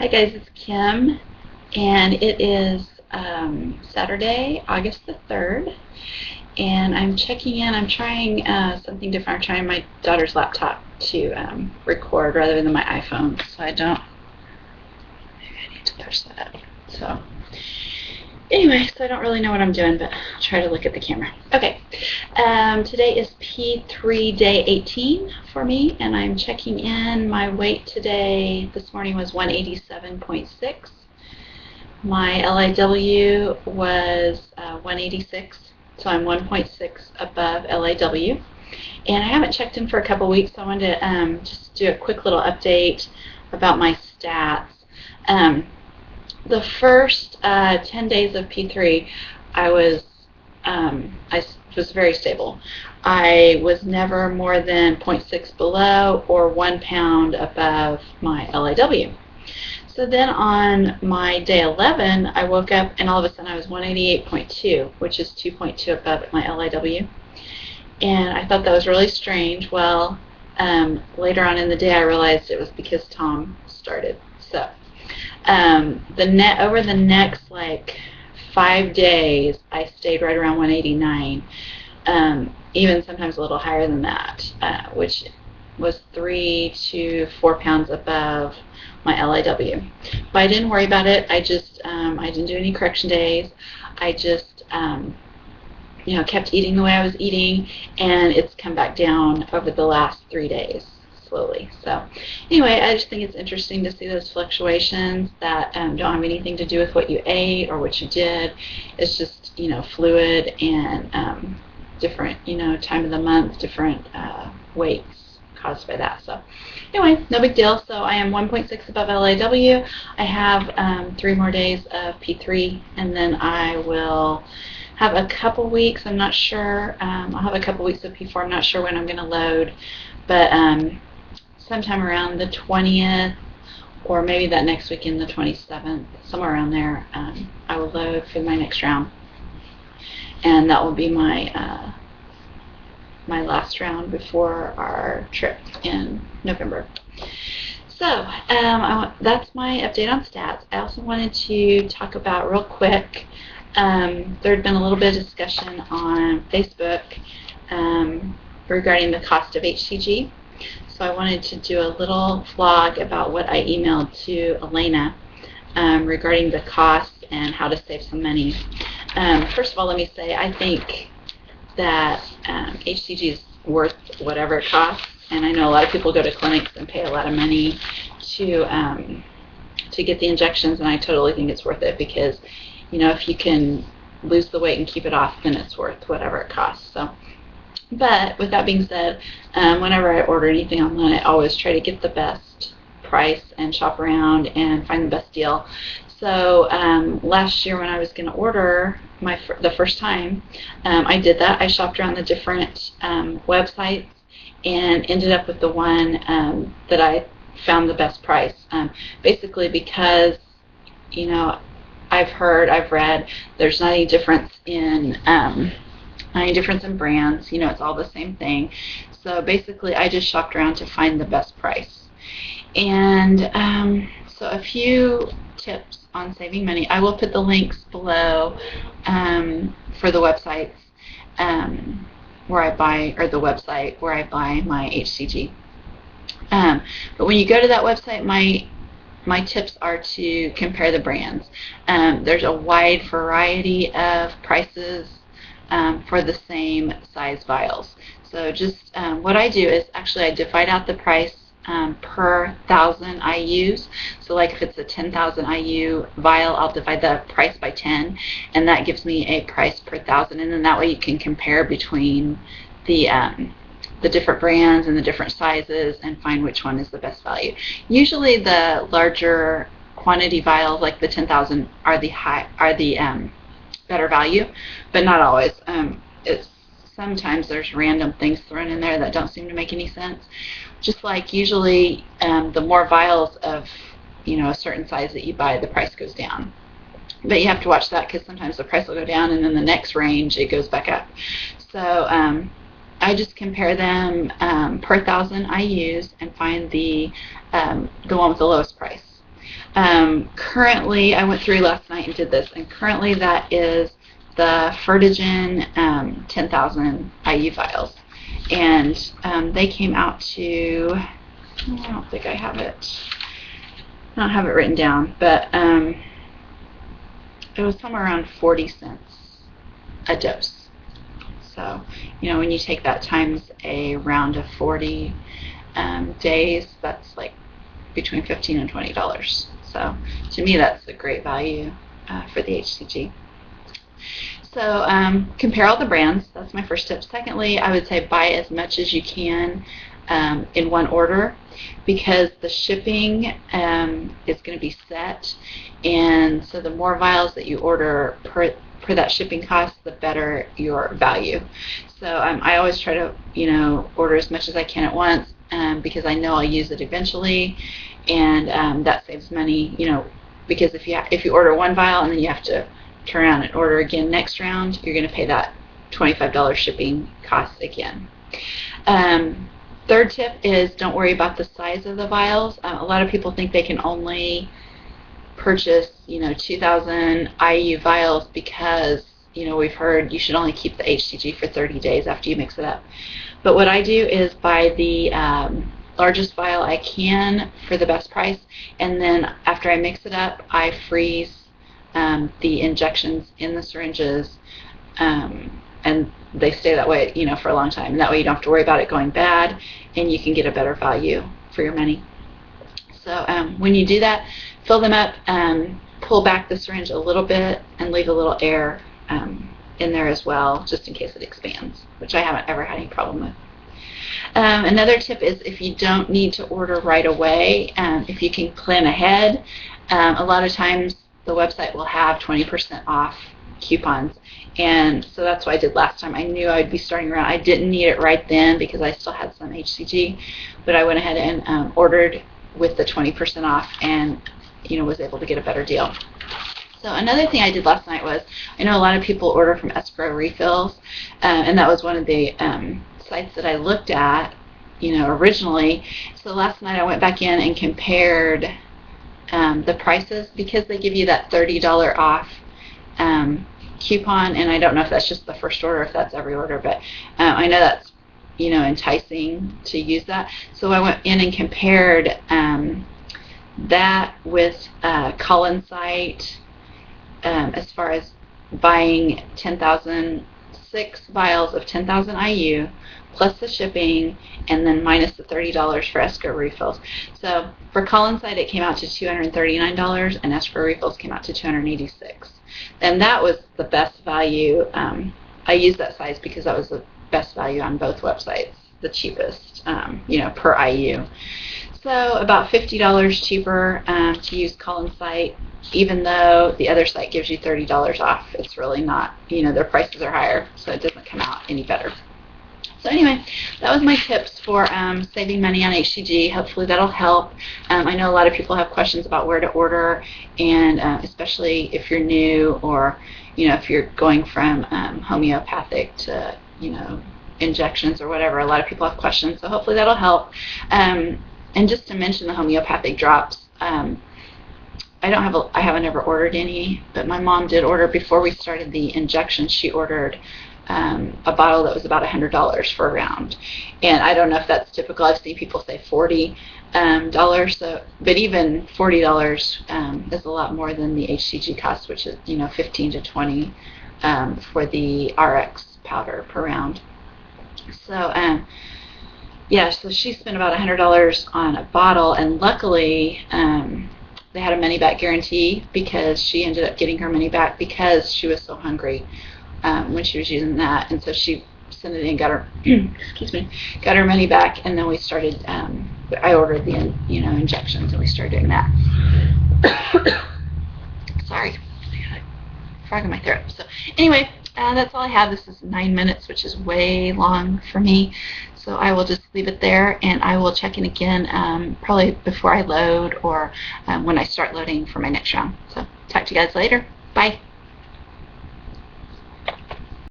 Hi guys, it's Kim, and it is Saturday, August the 3rd, and I'm checking in. I'm trying something different. I'm trying my daughter's laptop to record rather than my iPhone, so maybe I need to push that up. So anyway, so I don't really know what I'm doing, but I'll try to look at the camera. Okay, today is P3D18 for me, and I'm checking in. My weight today, this morning, was 187.6. My LIW was 186, so I'm 1.6 above LIW. And I haven't checked in for a couple weeks, so I wanted to just do a quick little update about my stats. The first 10 days of P3, I was very stable. I was never more than 0.6 below or 1 pound above my LIW. So then on my day 11, I woke up and all of a sudden I was 188.2, which is 2.2 above my LIW. And I thought that was really strange. Well, later on in the day I realized it was because Tom started. So over the next like 5 days, I stayed right around 189, even sometimes a little higher than that, which was 3 to 4 pounds above my LIW. But I didn't worry about it. I just I didn't do any correction days. I just kept eating the way I was eating, and it's come back down over the last 3 days slowly. So anyway, I just think it's interesting to see those fluctuations that don't have anything to do with what you ate or what you did. It's just fluid and different time of the month, different weights caused by that. So anyway, no big deal. So I am 1.6 above LIW. I have 3 more days of P3, and then I will have a couple weeks. I'm not sure. I'll have a couple weeks of P4. I'm not sure when I'm going to load, but sometime around the 20th, or maybe that next weekend, the 27th, somewhere around there, I will load for my next round, and that will be my my last round before our trip in November. So that's my update on stats. I also wanted to talk about real quick. There had been a little bit of discussion on Facebook regarding the cost of HCG. So I wanted to do a little vlog about what I emailed to Elena regarding the cost and how to save some money. First of all, let me say I think that HCG is worth whatever it costs, and I know a lot of people go to clinics and pay a lot of money to get the injections, and I totally think it's worth it because if you can lose the weight and keep it off, then it's worth whatever it costs. So, but with that being said, whenever I order anything online, I always try to get the best price and shop around and find the best deal. So last year when I was going to order the first time, I did that. I shopped around the different websites and ended up with the one that I found the best price. Basically because I've read there's not any difference in brands. It's all the same thing. So basically I just shopped around to find the best price. And so a few tips on saving money. I will put the links below for the websites where I buy, or the website where I buy my HCG. But when you go to that website, my tips are to compare the brands. There's a wide variety of prices for the same size vials. So just what I do is actually I divide out the price per 1,000 IUs. So like if it's a 10,000 IU vial, I'll divide the price by 10, and that gives me a price per 1,000. And then that way you can compare between the different brands and the different sizes and find which one is the best value. Usually the larger quantity vials, like the 10,000, are the better value, but not always. Sometimes there's random things thrown in there that don't seem to make any sense. Just like usually the more vials of a certain size that you buy, the price goes down. But you have to watch that because sometimes the price will go down and then the next range it goes back up. So I just compare them per 1,000 IUs and find the one with the lowest price. Currently, I went through last night and did this, and currently that is the Fetigyn 10,000 IU vials, and they came out to, I don't think I have it. I don't have it written down, but it was somewhere around 40 cents a dose. So, you know, when you take that times a round of 40 days, that's like between $15 and $20. So, to me, that's a great value for the HCG. So, compare all the brands. That's my first tip. Secondly, I would say buy as much as you can in one order, because the shipping is going to be set, and so the more vials that you order per that shipping cost, the better your value. So I always try to, you know, order as much as I can at once, because I know I'll use it eventually, and that saves money, you know, because if you order one vial and then you have to turn around and order again next round, you're going to pay that $25 shipping cost again. Third tip is don't worry about the size of the vials. A lot of people think they can only purchase, you know, 2,000 IU vials because, you know, we've heard you should only keep the HCG for 30 days after you mix it up. But what I do is buy the largest vial I can for the best price, and then after I mix it up, I freeze the injections in the syringes, and they stay that way, you know, for a long time. And that way you don't have to worry about it going bad, and you can get a better value for your money. So when you do that, fill them up, pull back the syringe a little bit, and leave a little air in there as well, just in case it expands, which I haven't ever had any problem with. Another tip is if you don't need to order right away, if you can plan ahead, a lot of times the website will have 20% off coupons, and so that's what I did last time. I knew I'd be starting around. I didn't need it right then because I still had some HCG, but I went ahead and ordered with the 20% off, and, you know, was able to get a better deal. So another thing I did last night was, I know a lot of people order from escrow refills, and that was one of the sites that I looked at, you know, originally. So last night I went back in and compared the prices, because they give you that $30 off coupon, and I don't know if that's just the first order, if that's every order, but I know that's, you know, enticing to use that. So I went in and compared that with Collins site, as far as buying 6 vials of 10,000 IU plus the shipping, and then minus the $30 for escrow refills. So for Collins site it came out to $239, and escrow refills came out to $286, and that was the best value. I used that size because that was the best value on both websites, the cheapest, you know, per IU. So about $50 cheaper to use Collins site, even though the other site gives you $30 off. It's really not, you know, their prices are higher, so it doesn't come out any better. So anyway, that was my tips for saving money on HCG. Hopefully that'll help. I know a lot of people have questions about where to order, and especially if you're new, or, you know, if you're going from homeopathic to, you know, injections or whatever. A lot of people have questions, so hopefully that'll help. And just to mention the homeopathic drops, I haven't ever ordered any, but my mom did order before we started the injection. She ordered a bottle that was about $100 for a round, and I don't know if that's typical. I've seen people say $40. So, but even $40 is a lot more than the HCG cost, which is, you know, $15 to $20 for the RX powder per round. So yeah, so she spent about $100 on a bottle, and luckily they had a money back guarantee, because she ended up getting her money back because she was so hungry when she was using that, and so she sent it in, got her excuse me, got her money back, and then we started. I ordered the injections, and we started doing that. Sorry, I got a frog in my throat. So anyway, that's all I have. This is 9 minutes, which is way long for me. So I will just leave it there, and I will check in again probably before I load, or when I start loading for my next round. So talk to you guys later. Bye.